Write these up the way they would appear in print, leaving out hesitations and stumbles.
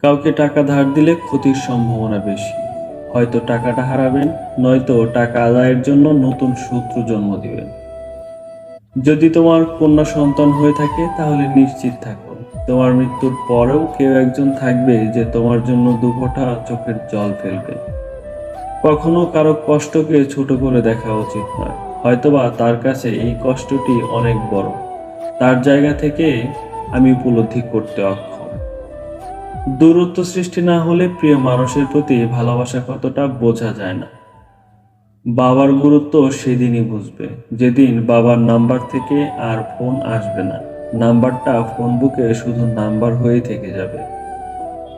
কাউকে টাকা ধার দিলে ক্ষতির সম্ভাবনা বেশি। হয়তো টাকাটা হারাবেন, নয়তো টাকা আদায়ের জন্য নতুন শত্রু জন্ম দিবেন। যদি তোমার কন্যা সন্তান হয়ে থাকে তাহলে নিশ্চিত থাকো, তোমার মৃত্যুর পরেও কেউ একজন থাকবে যে তোমার জন্য দুফোঁটা চোখের জল ফেলবে। কখনো কারো কষ্টকে ছোট করে দেখা উচিত নয়। হয়তোবা তার কাছে এই কষ্টটি অনেক বড়। তার জায়গা থেকে আমি উপলব্ধি করতে অক্ষম। দূরত্ব সৃষ্টি না হলে প্রিয় মানুষের প্রতি ভালোবাসা কতটা বোঝা যায় না। বাবার গুরুত্ব সেদিনই বুঝবে যেদিন বাবার নাম্বার থেকে আর ফোন আসবে না। নাম্বারটা ফোন বুকে শুধু নাম্বার হয়ে থেকে যাবে।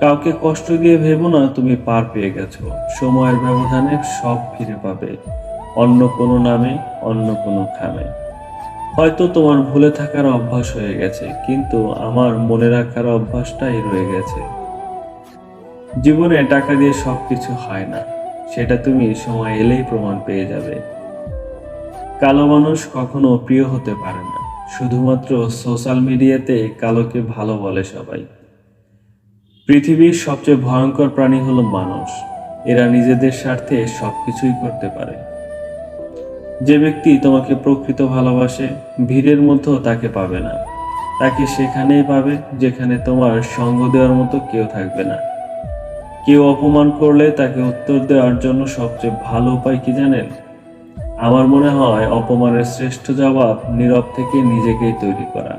কাউকে কষ্ট দিয়ে ভেবো না তুমি পার পেয়ে গেছো। সময়ের ব্যবধানে সব ফিরে পাবে, অন্য কোনো নামে, অন্য কোনো খামে। হয়তো তোমার ভুলে থাকার অভ্যাস হয়ে গেছে, কিন্তু আমার মনে রাখার অভ্যাসটাই রয়ে গেছে। জীবনে টাকা দিয়ে সবকিছু হয় না, সেটা তুমি সময় এলেই প্রমাণ পেয়ে যাবে। কালো মানুষ কখনো প্রিয় হতে পারে না, শুধুমাত্র সোশ্যাল মিডিয়াতে কালোকে ভালো বলে সবাই। পৃথিবীর সবচেয়ে ভয়ঙ্কর প্রাণী হলো মানুষ। এরা নিজেদের স্বার্থে সবকিছুই করতে পারে। যে ব্যক্তি তোমাকে প্রকৃত ভালোবাসে, ভিড়ের মধ্যেও তাকে পাবে না। তাকে সেখানেই পাবে যেখানে তোমার সঙ্গ দেওয়ার মতো কেউ থাকবে না। কেউ অপমান করলে তাকে উত্তর দেওয়ার জন্য সবচেয়ে ভালো উপায় কি জানেন? আমার মনে হয় অপমানের শ্রেষ্ঠ জবাব নীরব থেকে নিজেকেই তৈরি করা।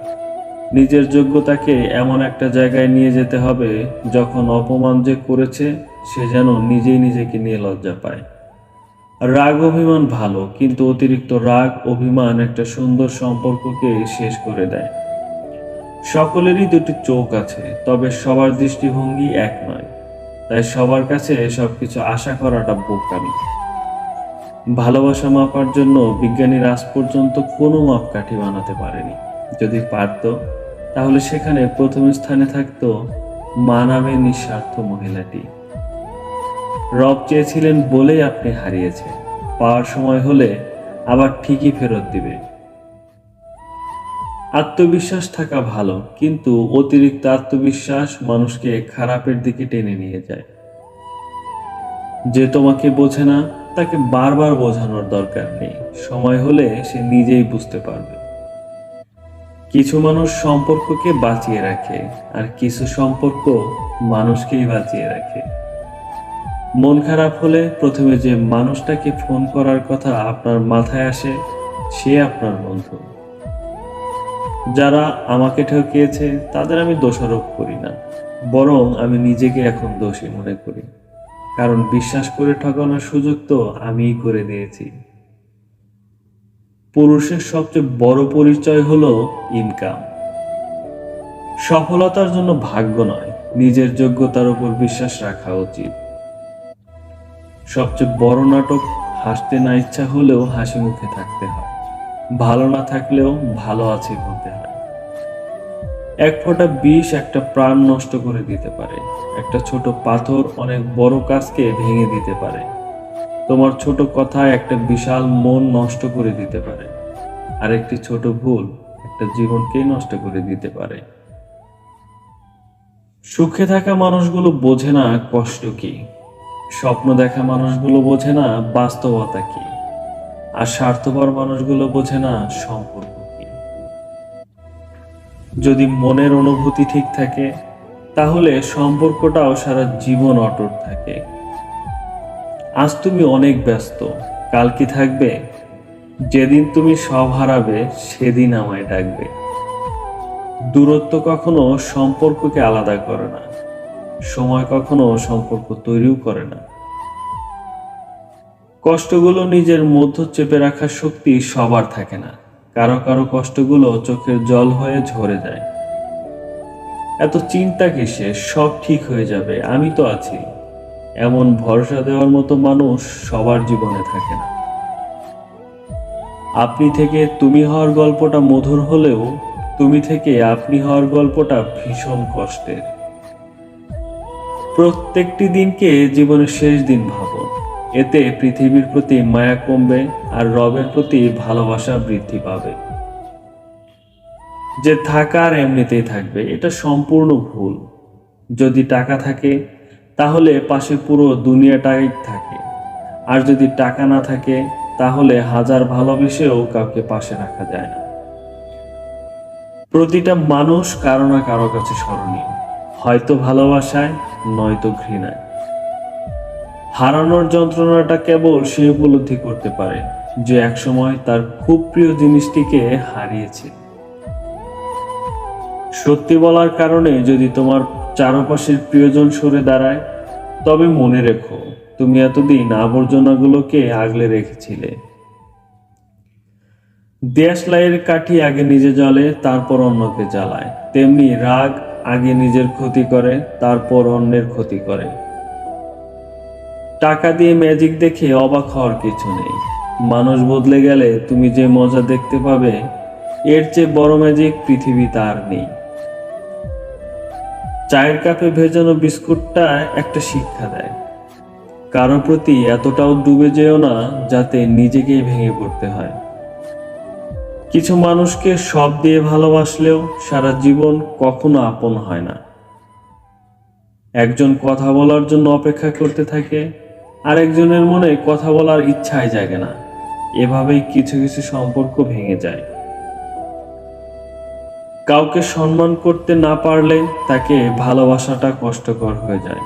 নিজের যোগ্যতাকে এমন একটা জায়গায় নিয়ে যেতে হবে যখন অপমান যে করেছে সে যেন নিজেই নিজেকে নিয়ে লজ্জা পায়। রাগ অভিমান ভালো, কিন্তু অতিরিক্ত রাগ অভিমান একটা সুন্দর সম্পর্ককে শেষ করে দেয়। সকলেরই দুটি চোখ আছে, তবে সবার দৃষ্টিভঙ্গি এক নয়। তাই সবার কাছে সবকিছু আশা করাটা বোকামি। ভালোবাসা মাপার জন্য বিজ্ঞানীরা আজ পর্যন্ত কোনো মাপকাঠি বানাতে পারেনি। যদি পারত, তাহলে সেখানে প্রথম স্থানে থাকতো মা নামে নিঃস্বার্থ মহিলাটি। রব চেয়েছিলেন বলেই আপনি হারিয়েছেন, পাওয়ার সময় হলে আবার ঠিকই ফেরত দিবে। আত্মবিশ্বাস থাকা ভালো, কিন্তু অতিরিক্ত আত্মবিশ্বাস মানুষকে খারাপের দিকে টেনে নিয়ে যায়। যে তোমাকে বোঝে না তাকে বারবার বোঝানোর দরকার নেই, সময় হলে সে নিজেই বুঝতে পারবে। কিছু মানুষ সম্পর্ককে বাঁচিয়ে রাখে, আর কিছু সম্পর্ক মানুষকেই বাঁচিয়ে রাখে। মন খারাপ হলে প্রথমে যে মানুষটাকে ফোন করার কথা আপনার মাথায় আসে সে আপনার বন্ধু। যারা আমাকে ঠকিয়েছে তাদের আমি দোষারোপ করি না, বরং আমি নিজেকে এখন দোষী মনে করি। কারণ বিশ্বাস করে ঠকানোর সুযোগ তো আমিই করে দিয়েছি। পুরুষের সবচেয়ে বড় পরিচয় হলো ইনকাম। সফলতার জন্য ভাগ্য নয়, নিজের যোগ্যতার উপর বিশ্বাস রাখা উচিত। সবচেয়ে বড় নাটক, হাসতে না ইচ্ছা হলেও হাসি মুখে থাকতে হয়, ভালো না থাকলেও ভালো আছে বলতে হয়। এক ফোঁটা বিষ একটা প্রাণ নষ্ট করে দিতে পারে। একটা ছোট পাথর অনেক বড় কাজকে ভেঙে দিতে পারে। তোমার ছোট কথায় একটা বিশাল মন নষ্ট করে দিতে পারে। আর একটি ছোট ভুল একটা জীবনকেই নষ্ট করে দিতে পারে। সুখে থাকা মানুষগুলো বোঝে না কষ্ট কি, স্বপ্ন দেখা মানুষগুলো বোঝে না বাস্তবতা কি, আর স্বার্থপর মানুষগুলো বোঝে না সম্পর্ক কি। যদি মনের অনুভূতি ঠিক থাকে তাহলে সম্পর্কটাও সারা জীবন অটুট থাকে। আজ তুমি অনেক ব্যস্ত, কাল কি থাকবে? যেদিন তুমি সব হারাবে সেদিন আমায় ডাকবে। দূরত্ব কখনো সম্পর্ককে আলাদা করে না, সময় কখনো সম্পর্ক তৈরিও করে না। কষ্টগুলো নিজের মধ্যে চেপে রাখার শক্তি সবার থাকে না। কারো কারো কষ্টগুলো চোখের জল হয়ে ঝরে যায়। এত চিন্তা কিসে, সব ঠিক হয়ে যাবে, আমি তো আছি, এমন ভরসা দেওয়ার মতো মানুষ সবার জীবনে থাকে না। আপনি থেকে তুমি হওয়ার গল্পটা মধুর হলেও তুমি থেকে আপনি হওয়ার গল্পটা ভীষণ কষ্টের। প্রত্যেকটি দিনকে জীবনের শেষ দিন ভাবো, এতে পৃথিবীর প্রতি মায়া কমবে আর রবের প্রতি ভালোবাসা বৃদ্ধি পাবে। যে থাকার এমনিতেই থাকবে এটা সম্পূর্ণ ভুল। যদি টাকা থাকে তাহলে পাশে পুরো দুনিয়াটাই থাকে, আর যদি টাকা না থাকে তাহলে হাজার ভালোবেসেও কাউকে পাশে রাখা যায় না। প্রতিটা মানুষ কারো না কারো কাছে স্মরণীয়, হয়তো ভালোবাসায়, নয়তো ঘৃণায়। হারানোর যন্ত্রণাটা কেবল সে উপলব্ধি করতে পারে যে একসময় তার খুব প্রিয় জিনিসটিকে হারিয়েছে। সত্যি বলার কারণে যদি তোমার চারপাশের প্রিয়জন সরে দাঁড়ায়, তবে মনে রেখো তুমি এতদিন আবর্জনাগুলোকে আগলে রেখেছিলে। দেশলাইয়ের কাঠি আগে নিজে জ্বলে, তারপর অন্যকে জ্বালায়, তেমনি রাগ আগে নিজের ক্ষতি করে, তারপর অন্যের ক্ষতি করে। টাকা দিয়ে ম্যাজিক দেখে অবাক হওয়ার কিছু নেই। মানুষ বদলে গেলে তুমি যে মজা দেখতে পাবে, এর চেয়ে বড় ম্যাজিক পৃথিবীতে আর নেই। চায়ের কাপে ভেজানো বিস্কুটটা একটা শিক্ষা দেয়, কারো প্রতি এতটাও ডুবে যেও না যাতে নিজেকেই ভেঙে পড়তে হয়। কিছু মানুষকে সব দিয়ে ভালোবাসলেও সারা জীবন কখনো আপন হয় না। একজন কথা বলার জন্য অপেক্ষা করতে থাকে, আরেকজনের মনে কথা বলার ইচ্ছাই জাগে না। এভাবেই কিছু কিছু সম্পর্ক ভেঙে যায়। কাউকে সম্মান করতে না পারলে তাকে ভালোবাসাটা কষ্টকর হয়ে যায়।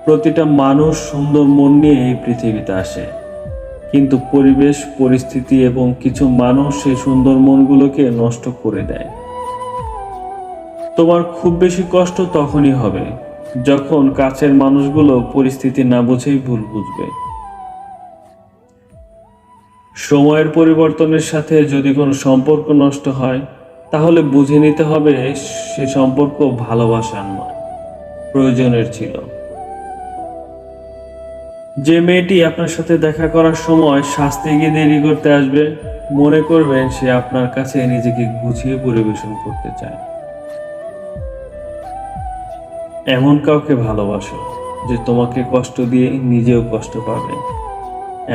প্রতিটা মানুষ সুন্দর মন নিয়ে এই পৃথিবীতে আসে, কিন্তু পরিবেশ, পরিস্থিতি এবং কিছু মানুষ সেই সুন্দর মনগুলোকে নষ্ট করে দেয়। তোমার খুব বেশি কষ্ট তখনই হবে যখন কাছের মানুষগুলো পরিস্থিতি না বুঝেই ভুল বুঝবে। সময়ের পরিবর্তনের সাথে যদি কোনো সম্পর্ক নষ্ট হয়, তাহলে বুঝে নিতে হবে সে সম্পর্ক ভালোবাসার নয়, প্রয়োজনের ছিল। যে মেয়েটি আপনার সাথে দেখা করার সময় শাস্তি গিয়ে দেরি করতে আসবে, মনে করবেন সে আপনার কাছে নিজেকে গুছিয়ে পরিবেশন করতে চায়। এমন কাউকে ভালোবাসো যে তোমাকে কষ্ট দিয়ে নিজেও কষ্ট পাবে।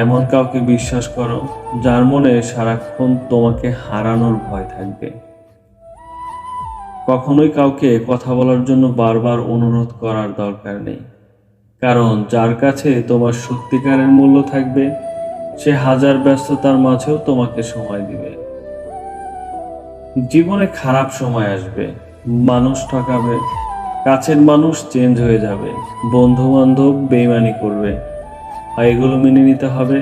এমন কাউকে বিশ্বাস করো যার মনে সারাক্ষণ তোমাকে হারানোর ভয় থাকবে। কখনোই কাউকে কথা বলার জন্য বারবার অনুরোধ করার দরকার নেই, কারণ যার কাছে তোমার সত্যিকারের মূল্য থাকবে সে হাজার ব্যস্ততার মাঝেও তোমাকে সময় দিবে। জীবনে খারাপ সময় আসবে, মানুষ ঠকাবে, কাছের মানুষ চেঞ্জ হয়ে যাবে, বন্ধু বান্ধব বেইমানি করবে। হয় এগুলো মেনে নিতে হবে,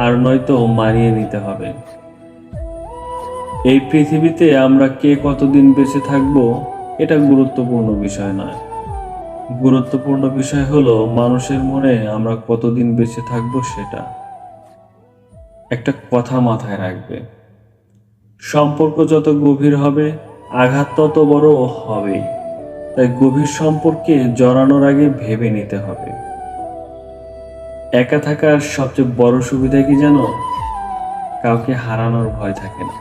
আর নয়তো মানিয়ে নিতে হবে। এই পৃথিবীতে আমরা কে কতদিন বেঁচে থাকবো এটা গুরুত্বপূর্ণ বিষয় নয়। গুরুত্বপূর্ণ বিষয় হলো মানুষের মনে আমরা কতদিন বেঁচে থাকবো সেটা। একটা কথা মাথায় রাখবে, সম্পর্ক যত গভীর হবে আঘাত তত বড় হবেই। তাই গভীর সম্পর্কে জড়ানোর আগে ভেবে নিতে হবে। একা থাকার সবচেয়ে বড় সুবিধা কি জানো? কাউকে হারানোর ভয় থাকে না।